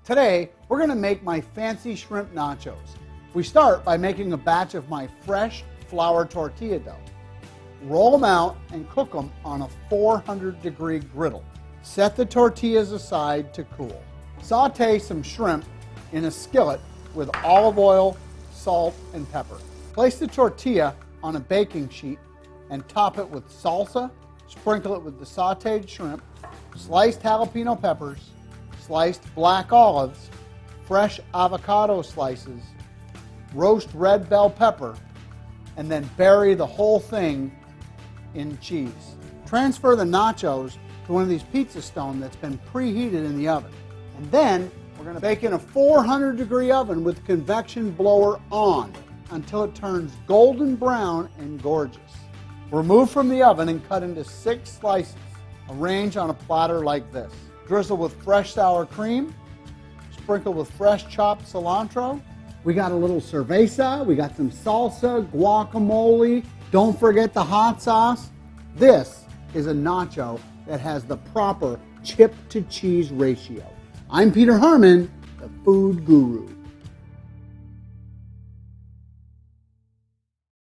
Today, we're going to make my fancy shrimp nachos. We start by making a batch of my fresh flour tortilla dough. Roll them out and cook them on a 400-degree griddle. Set the tortillas aside to cool. Saute some shrimp in a skillet with olive oil, salt, and pepper. Place the tortilla on a baking sheet and top it with salsa. Sprinkle it with the sauteed shrimp, sliced jalapeno peppers, sliced black olives, fresh avocado slices, roast red bell pepper, and then bury the whole thing in cheese. Transfer the nachos to one of these pizza stones that's been preheated in the oven. And then we're going to bake in a 400-degree oven with convection blower on until it turns golden brown and gorgeous. Remove from the oven and cut into 6 slices. Arrange on a platter like this. Drizzle with fresh sour cream. Sprinkle with fresh chopped cilantro. We got a little cerveza. We got some salsa, guacamole. Don't forget the hot sauce. This is a nacho that has the proper chip to cheese ratio. I'm Peter Harmon, the food guru.